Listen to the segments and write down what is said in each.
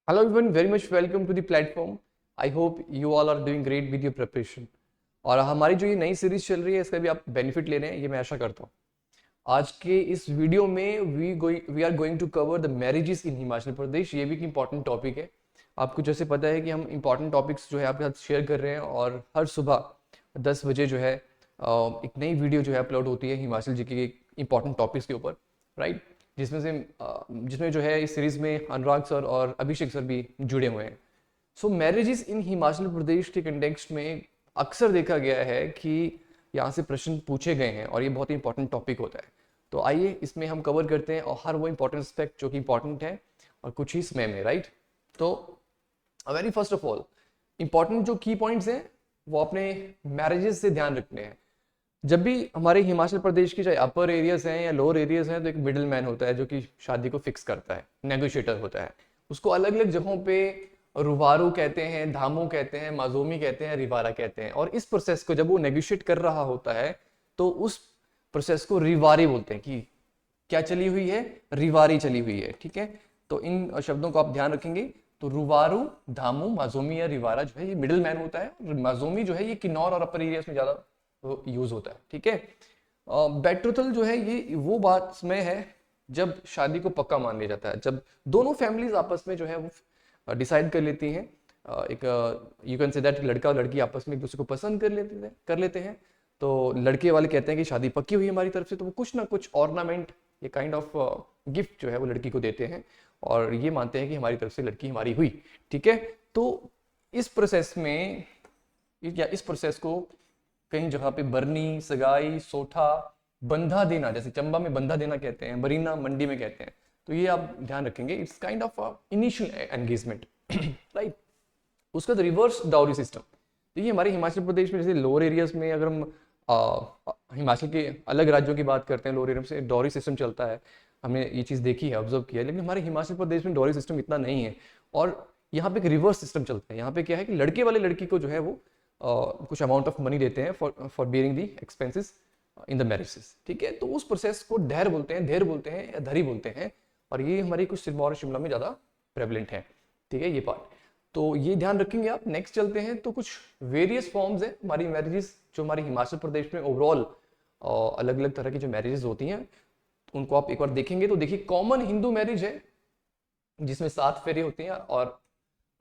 Hello everyone, very much welcome to the platform. I hope you all are doing great with your preparation. और हमारी जो ये नई series चल रही है इसका भी आप बेनिफिट ले रहे हैं, ये मैं आशा करता हूँ। आज के इस वीडियो में we are going to cover the marriages in Himachal Pradesh. ये भी एक इंपॉर्टेंट टॉपिक है। आपको जैसे पता है कि हम इंपॉर्टेंट टॉपिक्स जो है आपके साथ शेयर कर रहे हैं और हर सुबह 10 बजे जो है एक नई वीडियो जो है अपलोड होती है हिमाचल जी के इंपॉर्टेंट टॉपिक्स के ऊपर, राइट। जिसमें जो है इस सीरीज में अनुराग सर और अभिषेक सर भी जुड़े हुए हैं। सो मैरिजेस इन हिमाचल प्रदेश के कंटेक्स्ट में अक्सर देखा गया है कि यहाँ से प्रश्न पूछे गए हैं और ये बहुत ही इंपॉर्टेंट टॉपिक होता है। तो आइए इसमें हम कवर करते हैं और हर वो इंपॉर्टेंट एस्पेक्ट जो कि इंपॉर्टेंट है और कुछ ही समय में, राइट। तो very first of all important जो की पॉइंट्स हैं वो अपने मैरिजेस से ध्यान रखने हैं। जब भी हमारे हिमाचल प्रदेश की चाहे अपर एरियाज हैं या लोअर एरियाज हैं तो एक मिडिल मैन होता है जो कि शादी को फिक्स करता है, नेगोशिएटर होता है। उसको अलग अलग जगहों पे रुवारू कहते हैं, धामू कहते हैं, माजोमी कहते हैं, रिवारा कहते हैं। और इस प्रोसेस को जब वो नेगोशिएट कर रहा होता है तो उस प्रोसेस को रिवारी बोलते हैं कि क्या चली हुई है, रिवारी चली हुई है, ठीक है। तो इन शब्दों को आप ध्यान रखेंगे। तो रुवारू, धामू, माजोमी या रिवारा जो है ये मिडिल मैन होता है। माजोमी जो है ये किन्नौर और अपर एरियाज में ज्यादा यूज होता है, ठीक है। बेट्रोथल जो है ये वो बात में है जब शादी को पक्का मान लिया जाता है, जब दोनों फैमिलीज आपस में जो है वो डिसाइड कर लेती हैं। एक यू कैन से दैट लड़का और लड़की आपस में एक दूसरे को पसंद कर लेते हैं। तो लड़के वाले कहते हैं कि शादी पक्की हुई हमारी तरफ से, तो वो कुछ ना कुछ ऑर्नामेंट ये काइंड ऑफ गिफ्ट जो है वो लड़की को देते हैं और ये मानते हैं कि हमारी तरफ से लड़की हमारी हुई, ठीक है। तो इस प्रोसेस में या इस प्रोसेस को कई जगह पे बरनी, सगाई, सोठा, बंधा देना, जैसे चंबा में बंधा देना कहते हैं, बरीना मंडी में कहते हैं। तो ये आप ध्यान रखेंगे, it's kind of initial engagement, right. उसका रिवर्स डाउरी सिस्टम, तो ये हमारे हिमाचल प्रदेश में जैसे लोअर एरियाज में अगर हम हिमाचल के अलग राज्यों की बात करते हैं, लोअर एरिया से डॉरी सिस्टम चलता है। हमने ये चीज़ देखी है, ऑब्जर्व किया है, लेकिन हमारे हिमाचल प्रदेश में डॉरी सिस्टम इतना नहीं है। और यहाँ पे एक रिवर्स सिस्टम चलता है। यहाँ पे क्या है कि लड़के वाले लड़की को जो है वो कुछ अमाउंट ऑफ मनी देते हैं for bearing the expenses in the marriages, ठीक है। तो उस प्रोसेस को धेर बोलते हैं, धेर बोलते हैं या धरी बोलते हैं। और ये हमारी कुछ सिरमौर और शिमला में ज़्यादा प्रेवलेंट है, ठीक है, ये पार्ट। तो ये ध्यान रखेंगे आप। नेक्स्ट चलते हैं। तो कुछ वेरियस फॉर्म्स हैं हमारी मैरिजेस जो हमारी हिमाचल प्रदेश में ओवरऑल अलग अलग तरह की जो मैरिजेस होती हैं उनको आप एक बार देखेंगे। तो देखिए, कॉमन हिंदू मैरिज है जिसमें 7 फेरे होते हैं और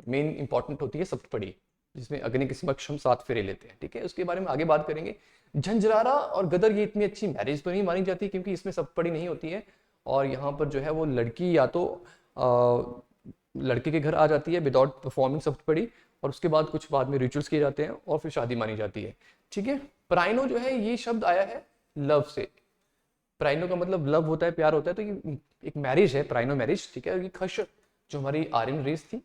मेन इंपॉर्टेंट होती है सप्तपदी, जिसमें अग्नि के समक्ष हम 7 फेरे लेते हैं, ठीक है। उसके बारे में आगे बात करेंगे। झंझरारा और गदर ये इतनी अच्छी मैरिज तो नहीं मानी जाती क्योंकि इसमें सप्तपदी नहीं होती है और यहाँ पर जो है वो लड़की या तो लड़के के घर आ जाती है विदाउट परफॉर्मिंग सप्तपदी और उसके बाद कुछ बाद में रिचुअल्स किए जाते हैं और फिर शादी मानी जाती है, ठीक है। प्राइनो जो है ये शब्द आया है लव से। प्राइनो का मतलब लव होता है, प्यार होता है। तो ये एक मैरिज है, प्राइनो मैरिज, ठीक है। ये खश जो हमारी आर्यन रेस थी,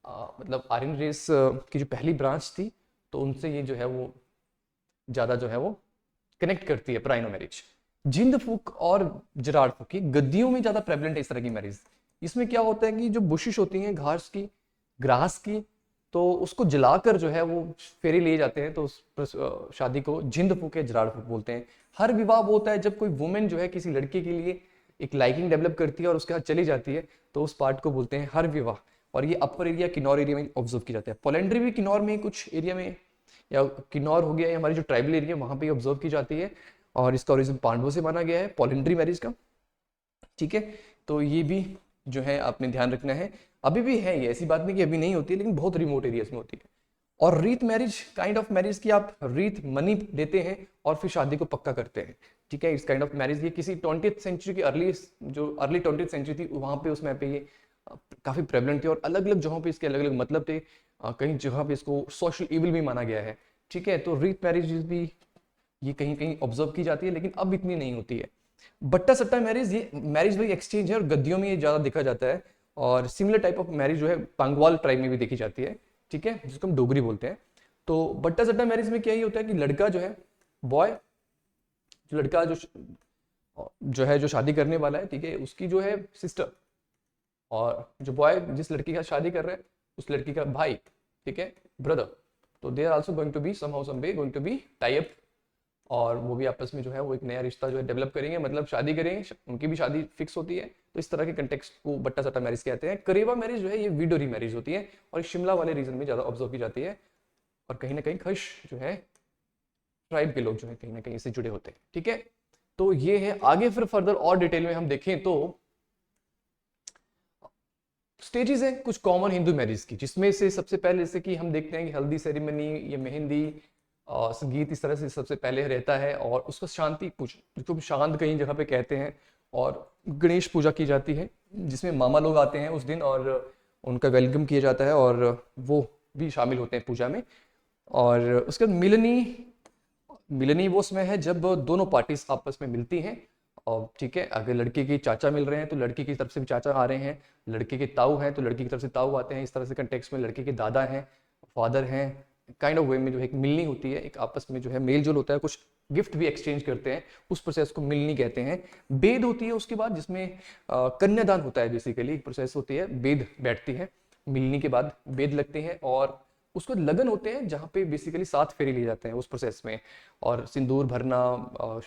मतलब आर्यन रेस की जो पहली ब्रांच थी, तो उनसे ये जो है वो ज़्यादा जो है वो कनेक्ट करती है प्राइनो मैरिज। जिंद फूक और जराड़ फूकी गद्दियों में ज़्यादा प्रेवलेंट है इस तरह की मैरिज। इसमें क्या होता है कि जो बुशिश होती हैं घास की, ग्रास की, तो उसको जलाकर जो है वो फेरे लिए जाते हैं। तो उस शादी को जिंद फूक या जराड़ फूक बोलते हैं। हर विवाह होता है जब कोई वुमेन जो है किसी लड़के के लिए एक लाइकिंग डेवलप करती है और उसके साथ चली जाती है, तो उस पार्ट को बोलते हैं हर विवाह। और ये अपर एरिया किन्नौर एरिया में ऑब्जर्व किया जाता है। पोलेंड्री भी किन्नौर में कुछ एरिया में, या किन्नौर हो गया या हमारी जो ट्राइबल एरिया वहां पे ऑब्जर्व की जाती है और इसका ओरिजिन पांडवों से माना गया है पोलेंड्री मैरिज का, ठीक है। तो ये भी जो है आपने ध्यान रखना है। अभी भी है ये, ऐसी बात नहीं कि अभी नहीं होती है, लेकिन बहुत रिमोट एरियाज में होती है। और रीत मैरिज, काइंड ऑफ मैरिज की आप रीत मनी देते हैं और फिर शादी को पक्का करते हैं, ठीक है। इस काइंड ऑफ मैरिज ये किसी 20th सेंचुरी की अर्ली 20th सेंचुरी थी वहां पे उसमें पे ये काफी प्रेवलेंट थी और अलग अलग जगहों पे इसके अलग अलग मतलब थे। कहीं जगह पे इसको सोशल इविल भी माना गया है, ठीक है। तो रीत मैरिज भी ये कहीं कहीं ऑब्जर्व की जाती है लेकिन अब इतनी नहीं होती है। बट्टा सट्टा मैरिज, ये मैरिज भाई एक्सचेंज है और गद्दियों में ये ज्यादा देखा जाता है। और सिमिलर टाइप ऑफ मैरिज जो है पांगवाल ट्राइब में भी देखी जाती है, ठीक है, जिसको हम डोगरी बोलते हैं। तो बट्टा सट्टा मैरिज में क्या ही होता है कि लड़का जो है बॉय, जो लड़का जो है जो शादी करने वाला है, ठीक है, उसकी जो है सिस्टर, और जो बॉय जिस लड़की का शादी कर रहा है उस लड़की का भाई, ठीक है, ब्रदर। तो they are also going to be somehow some way going to be tie up और वो भी आपस में जो है वो एक नया रिश्ता जो है डेवलप करेंगे, मतलब शादी करेंगे, उनकी भी शादी फिक्स होती है। तो इस तरह के कंटेक्स्ट को बट्टा सट्टा मैरिज कहते हैं। करेवा मैरिज जो है ये विडो मैरिज होती है और शिमला वाले रीजन में ज़्यादा ऑब्जर्व की जाती है, और कहीं ना कहीं खश जो है ट्राइब के लोग जो है कहीं ना कहीं इससे जुड़े होते हैं। ठीक है, तो ये है। आगे फिर फर्दर और डिटेल में हम देखें तो स्टेजेस हैं कुछ कॉमन हिंदू मैरिज की, जिसमें से सबसे पहले जैसे कि हम देखते हैं कि हल्दी सेरेमनी, ये मेहंदी, संगीत इस तरह से सबसे पहले रहता है, और उसका शांति पूजा, जिसको शांत कहीं जगह पे कहते हैं, और गणेश पूजा की जाती है जिसमें मामा लोग आते हैं उस दिन और उनका वेलकम किया जाता है और वो भी शामिल होते हैं पूजा में। और उसके बाद मिलनी, मिलनी वो समय है जब दोनों पार्टीज आपस में मिलती हैं। और ठीक है, अगर लड़के के चाचा मिल रहे हैं तो लड़की की तरफ से भी चाचा आ रहे हैं, लड़के के ताऊ हैं तो लड़की की तरफ से ताऊ आते हैं। इस तरह से कंटेक्स्ट में लड़के के दादा हैं, फादर हैं, काइंड ऑफ वे में जो है एक मिलनी होती है, एक आपस में जो है मेल जोल होता है, कुछ गिफ्ट भी एक्सचेंज करते हैं, उस प्रोसेस को मिलनी कहते हैं। बेद होती है उसके बाद, जिसमें कन्यादान होता है, बेसिकली एक प्रोसेस होती है, बेद बैठती है, मिलनी के बाद बेद लगते हैं, और उसके बाद लगन होते हैं जहाँ पे बेसिकली 7 फेरे लिए जाते हैं उस प्रोसेस में, और सिंदूर भरना,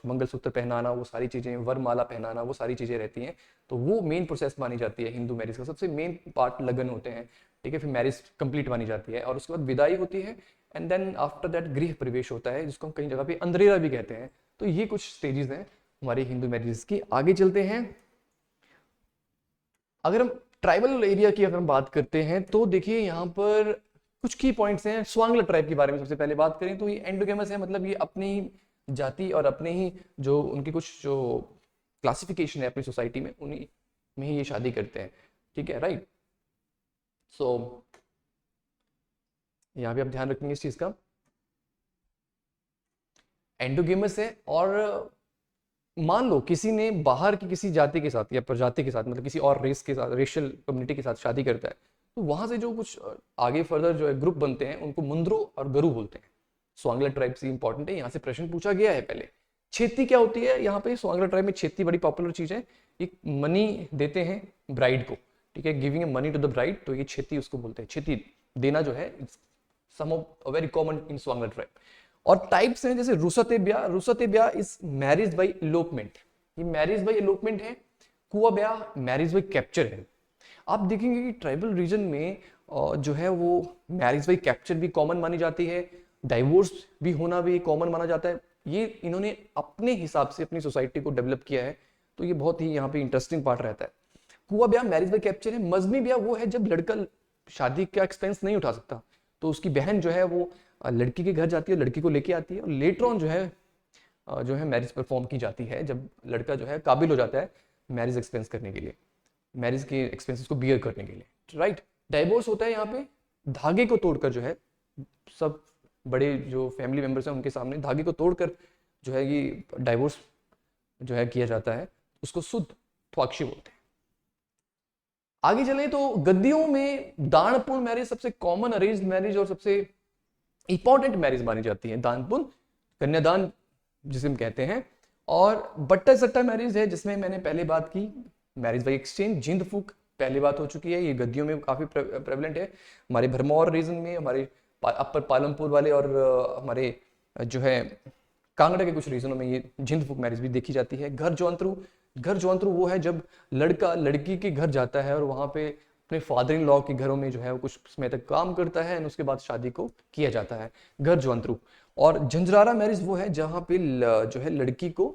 मंगलसूत्र पहनाना, वो सारी चीज़ें, वरमाला पहनाना, वो सारी चीज़ें रहती हैं। तो वो मेन प्रोसेस मानी जाती है हिंदू मैरिज का, सबसे मेन पार्ट लगन होते हैं। ठीक है, फिर मैरिज कंप्लीट मानी जाती है और उसके बाद विदाई होती है, एंड देन आफ्टर दैट गृह प्रवेश होता है, जिसको हम कई जगह पे अंधेरा भी कहते हैं। तो ये कुछ स्टेजेस हैं हमारी हिंदू मैरिज की। आगे चलते हैं, अगर हम ट्राइबल एरिया की अगर हम बात करते हैं तो देखिए यहाँ पर कुछ की पॉइंट्स हैं। स्वांगला ट्राइब के बारे में सबसे पहले बात करें तो ये एंडोगेमस है, मतलब ये अपनी ही जाति और अपने ही जो उनकी कुछ जो क्लासिफिकेशन है अपनी सोसाइटी में, उन्हीं में ही ये शादी करते हैं। ठीक है, राइट। सो यहाँ भी आप ध्यान रखेंगे इस चीज का, एंडोगेमस है। और मान लो किसी ने बाहर की किसी जाति के साथ या प्रजाति के साथ, मतलब किसी और रेस के साथ, रेशियल कम्युनिटी के साथ शादी करता है, तो वहां से जो कुछ आगे फर्दर जो है ग्रुप बनते हैं उनको मुंद्रो और गरु बोलते हैं। स्वांगला ट्राइब से इंपॉर्टेंट है, यहाँ से प्रश्न पूछा गया है पहले। छेती क्या होती है यहाँ पे, स्वांगला ट्राइब में छेती बड़ी पॉपुलर चीज है, एक मनी देते हैं ब्राइड को। ठीक है, giving a money to the bride, तो ये छेती उसको बोलते हैं। छेती देना जो है some of very common in Swangla tribe. और टाइप्स हैं जैसे रुसते ब्याह, रुसते ब्याह इज मैरिज बाई इलोपमेंट, ये मैरिज बाई इलोपमेंट है। कुआ ब्याह मैरिज बाई कैप्चर है। आप देखेंगे कि ट्राइबल रीजन में जो है वो मैरिज बाई कैप्चर भी कॉमन मानी जाती है, डाइवोर्स भी होना भी कॉमन माना जाता है। ये इन्होंने अपने हिसाब से अपनी सोसाइटी को डेवलप किया है, तो ये बहुत ही यहाँ पे इंटरेस्टिंग पार्ट रहता है। कुआ ब्याह मैरिज बाई कैप्चर है। मजमी ब्याह वो है जब लड़का शादी का एक्सपेंस नहीं उठा सकता, तो उसकी बहन जो है वो लड़की के घर जाती है, लड़की को लेके आती है, और लेटर ऑन जो है मैरिज परफॉर्म की जाती है जब लड़का जो है काबिल हो जाता है मैरिज एक्सपेंस करने के लिए, मैरिज के एक्सपेंसेस को बियर करने के लिए, राइट। डाइवोर्स होता है यहाँ पे धागे को तोड़कर, जो है सब बड़े जो फैमिली मेंबर्स हैं उनके सामने धागे को तोड़कर जो है ये डाइवोर्स जो है किया जाता है, उसको शुद्ध थ्वाक्षी बोलते हैं। आगे चलें तो गद्दियों में दानपूर्ण मैरिज सबसे कॉमन अरेंज्ड मैरिज और सबसे इंपॉर्टेंट मैरिज मानी जाती है। दानपूर्ण, कन्यादान जिसे हम कहते हैं। और बट्टा सट्टा मैरिज है जिसमें मैंने पहले बात की, मैरिज बाई एक्सचेंज। जिंद फूक पहले बात हो चुकी है, ये गद्दियों में काफी प्रेवलेंट है। हमारे भरमौर रीजन में, हमारे अपर पालमपुर वाले और हमारे जो है कांगड़ा के कुछ रीजनों में ये जिंद फूक मैरिज भी देखी जाती है। घर जौंतरू, घर जौंतरू वो है जब लड़का लड़की के घर जाता है और वहां पे अपने फादर इन लॉ के घरों में जो है वो कुछ समय तक काम करता है और उसके बाद शादी को किया जाता है, घर जौंतरू। और झंझरारा मैरिज वो है जहाँ पे जो है लड़की को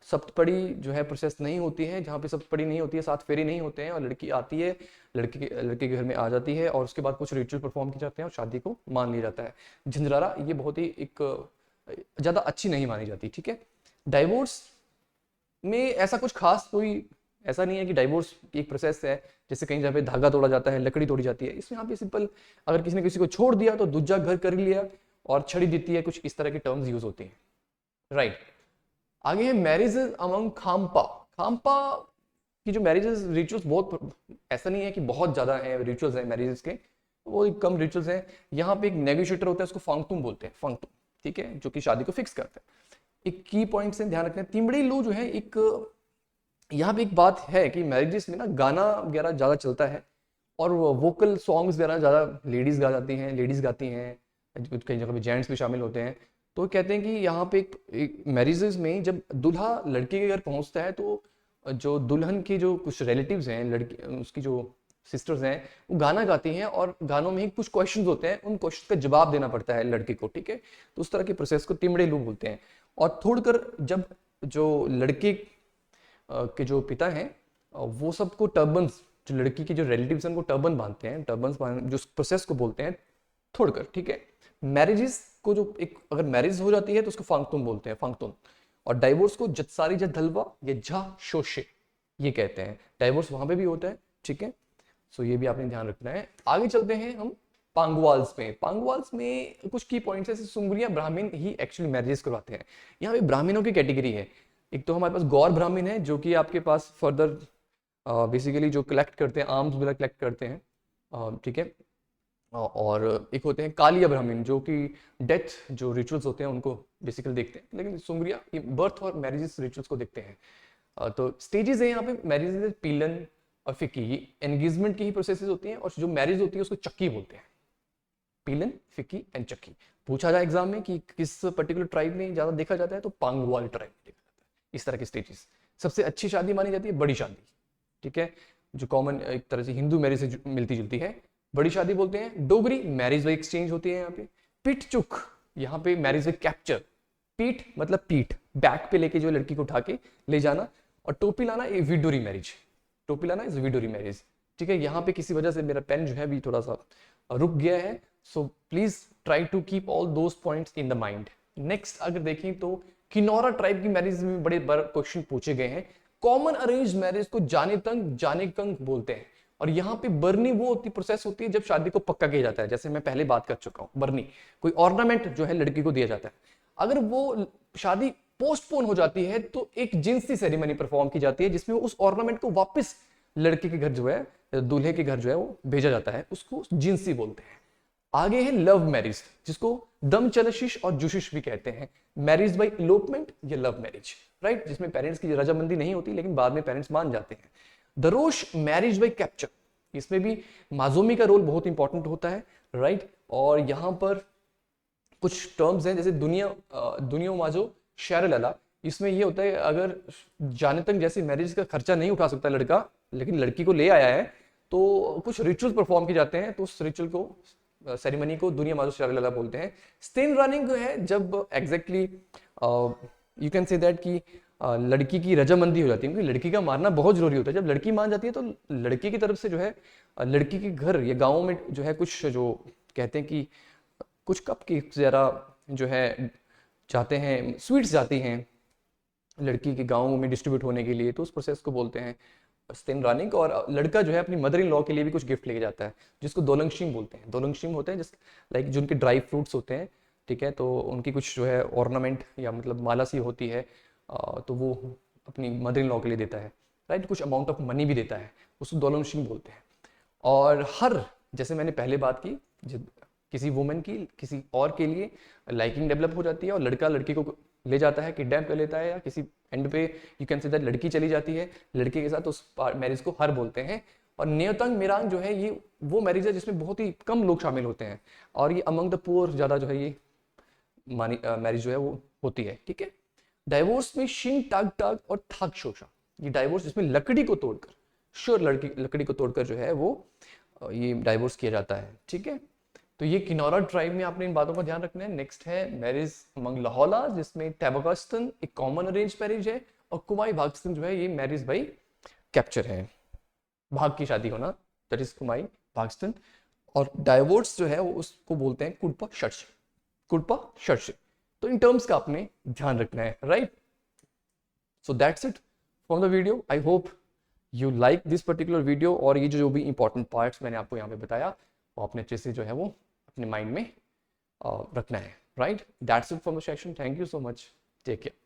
सप्तपदी जो है प्रोसेस नहीं होती है, जहाँ पे सप्तपदी नहीं होती है, 7 फेरे नहीं होते हैं, और लड़की आती है, लड़के के घर में आ जाती है और उसके बाद कुछ रिचुअल परफॉर्म किए जाते हैं और शादी को मान लिया जाता है। झंझरारा ये बहुत ही एक ज्यादा अच्छी नहीं मानी जाती। ठीक है, डाइवोर्स में ऐसा कुछ खास कोई ऐसा नहीं है कि डाइवोर्स एक प्रोसेस है जैसे कहीं जहाँ पे धागा तोड़ा जाता है, लकड़ी तोड़ी जाती है। इसमें यहाँ पे सिंपल अगर किसी ने किसी को छोड़ दिया तो दूजा घर कर लिया और छड़ी देती है, कुछ इस तरह के टर्म्स यूज होती हैं, राइट। आगे है मैरिजेस अमंग खाम्पा। खाम्पा की जो मैरिजेस रिचुअल्स बहुत, ऐसा नहीं है कि बहुत ज्यादा है रिचुअल्स है मैरिजेस के, वो कम रिचुअल्स हैं। यहाँ पे एक नेगोशिएटर होता है, उसको फांगतुम बोलते हैं, फांगतुम, ठीक है, जो कि शादी को फिक्स करता है। एक की पॉइंट से ध्यान रखना है, तिमड़ी लू जो है एक, यहाँ पे एक बात है कि मैरिजेस में ना गाना वगैरह ज्यादा चलता है और वोकल सॉन्ग्स वगैरह ज्यादा लेडीज गा जाती हैं, लेडीज गाती हैं, कई जगह पे जेंट्स भी शामिल होते हैं। तो कहते हैं कि यहाँ पे एक मैरिजेस में जब दूल्हा लड़की के घर पहुँचता है तो जो दुल्हन के जो कुछ रिलेटिव्स हैं, लड़की उसकी जो सिस्टर्स हैं, वो गाना गाती हैं और गानों में ही कुछ क्वेश्चंस होते हैं, उन क्वेश्चन का जवाब देना पड़ता है लड़के को, ठीक है। तो उस तरह के प्रोसेस को टिमड़ेलू बोलते हैं। और थोड़कर जब जो लड़के के जो पिता हैं वो सबको टर्बन्स, जो लड़की के जो रिलेटिव्स हैं उनको टर्बन बांधते हैं, जो प्रोसेस को बोलते हैं थोड़कर, ठीक है। मैरिजेस को जो एक अगर मैरिज हो जाती है तो उसको फांगतुन बोलते हैं, फांगतुन। और डाइवोर्स को जत्सारी जधलवा या झा शोशे ये कहते हैं। डाइवोर्स वहां पे भी होता है, ठीक है। सो ये भी आपने ध्यान रखना है। आगे चलते हैं हम पांगवाल्स में। पांगवाल्स में कुछ की पॉइंट्स है, सुंगरिया ब्राह्मण ही एक्चुअली मैरिजेस करवाते हैं। यहाँ पे ब्राह्मणों की कैटेगरी है। एक तो हमारे पास गौर ब्राह्मण है जो कि आपके पास फर्दर बेसिकली जो कलेक्ट करते हैं, आर्म्स वगैरह कलेक्ट करते हैं, ठीक है। और एक होते हैं कालिया ब्राह्मण जो कि डेथ जो रिचुअल्स होते हैं उनको बेसिकली देखते हैं, लेकिन सुंगरिया ये बर्थ और मैरिजेस रिचुअल्स को देखते हैं। तो स्टेजेस है यहाँ पे मैरिजेस, पीलन और फिक्की, ये एंगेजमेंट की ही प्रोसेसेस होती हैं। और जो मैरिज होती है उसको चक्की बोलते हैं, पीलन, फिक्की एंड चक्की। पूछा जाए एग्जाम में कि किस पर्टिकुलर ट्राइब में ज्यादा देखा जाता है तो पांगवाल ट्राइब में देखा जाता है इस तरह के स्टेजेस। सबसे अच्छी शादी मानी जाती है बड़ी शादी, ठीक है, जो कॉमन एक तरह से हिंदू मैरिज से मिलती जुलती है, बड़ी शादी बोलते हैं। डोगरी मैरिज बाई एक्सचेंज होती है यहाँ पे। पीठ चुक यहाँ पे मैरिज बाई कैप्चर, पीठ मतलब पीठ, बैक पे लेके जो लड़की को उठा के ले जाना। और टोपी लाना ये विडोरी मैरिज, टोपी लाना इज विडोरी मैरिज, ठीक है। यहाँ पे किसी वजह से मेरा पेन जो है अभी थोड़ा सा रुक गया है, so please try to keep all those points in the mind. Next अगर देखें तो किनौरा ट्राइब की मैरिज में बड़े बड़े क्वेश्चन पूछे गए हैं। कॉमन अरेंज मैरिज को जाने तंग जाने कंग बोलते हैं। और यहाँ पे बरनी वो होती प्रोसेस होती है जब शादी को पक्का किया जाता है, जैसे मैं पहले बात कर चुका हूँ। बरनी कोई ऑर्नामेंट जो है लड़की को दिया जाता है। अगर वो शादी पोस्टपोन हो जाती है तो एक जिन्सी सेरेमनी परफॉर्म की जाती है जिसमें उस ऑर्नामेंट को वापस लड़के के घर जो है, दूल्हे के घर जो है वो भेजा जाता है, उसको जिन्सी बोलते हैं। आगे है लव मैरिज, जिसको दम चलशिश और जुशिश भी कहते हैं। मैरिज बाय इलोपमेंट या लव मैरिज, राइट, जिसमें पेरेंट्स की रजामंदी नहीं होती लेकिन बाद में पेरेंट्स मान जाते हैं। दरोश मैरिज बाय कैप्चर, इसमें भी माजोमी का रोल बहुत इंपॉर्टेंट होता है, राइट। और यहां पर कुछ टर्म्स हैं जैसे दुनिया माजो शेर लला, इसमें ये होता है अगर जाने तक जैसे मैरिज का खर्चा नहीं उठा सकता लड़का लेकिन लड़की को ले आया है तो कुछ रिचुअल्स परफॉर्म किए जाते हैं, तो उस रिचुअल को सेरेमनी को दुनिया माजो शेर लला बोलते हैं। स्टेन रनिंग है जब exactly you can say that कि लड़की की रजामंदी हो जाती है, क्योंकि लड़की का मारना बहुत जरूरी होता है। जब लड़की मान जाती है तो लड़की की तरफ से जो है लड़की के घर या गाँव में जो है कुछ जो कहते हैं कि कुछ कप केक्स जरा जो है जाते हैं, स्वीट्स जाती हैं लड़की के गाँव में डिस्ट्रीब्यूट होने के लिए, तो उस प्रोसेस को बोलते हैं स्टेन रानिंग। और लड़का जो है अपनी मदर इन लॉ के लिए भी कुछ गिफ्ट लेके जाता है जिसको दोलंगशिम बोलते हैं। दोलंगशिम होते हैं जिस लाइक जो उनके ड्राई फ्रूट्स होते हैं, ठीक है, तो उनकी कुछ जो है ऑर्नामेंट या मतलब माला सी होती है, तो वो अपनी मदर इन लॉ के लिए देता है, राइट। कुछ अमाउंट ऑफ मनी भी देता है, उसको दोलंगशिम बोलते हैं। और हर जैसे मैंने पहले बात की, किसी वुमेन की किसी और के लिए लाइकिंग डेवलप हो जाती है और लड़का लड़की को ले जाता है, किडनैप कर लेता है, या किसी एंड पे यू कैन से दैट लड़की चली जाती है लड़के के साथ, तो उस मैरिज को हर बोलते हैं। और नियतंग मिरांग जो है ये वो मैरिज है जिसमें बहुत ही कम लोग शामिल होते हैं और ये अमंग द पुअर ज्यादा जो है ये मैरिज जो है वो होती है, ठीक है। डाइवोर्स में शिंग टाग टाग और थाग शोशा, ये डाइवोर्स जिसमें लकड़ी को तोड़कर, श्योर लकड़ी को तोड़कर जो है वो ये डाइवोर्स किया जाता है, ठीक है। तो ये किनौरा ट्राइब में आपने इन बातों का ध्यान रखना है। नेक्स्ट है मैरिज अमंग लाहौला, जिसमें टैबाकास्तन एक कॉमन अरेंज मैरिज है और कुमाई भागस्तन जो है ये मैरिज बाई कैप्चर है, भाग की शादी होना, दैट इज कुमाई भागस्तन। और डाइवोर्स जो है वो उसको बोलते हैं कुडपा शर्श, कुडपा शर्श। तो इन टर्म्स का आपने ध्यान रखना है, right. So that's it from the video. I hope you like this particular video और ये जो भी इंपॉर्टेंट पार्ट्स मैंने आपको यहाँ पे बताया वो आपने अच्छे से जो है वो अपने माइंड में रखना है, right. That's it from the session. Thank you so much, take care.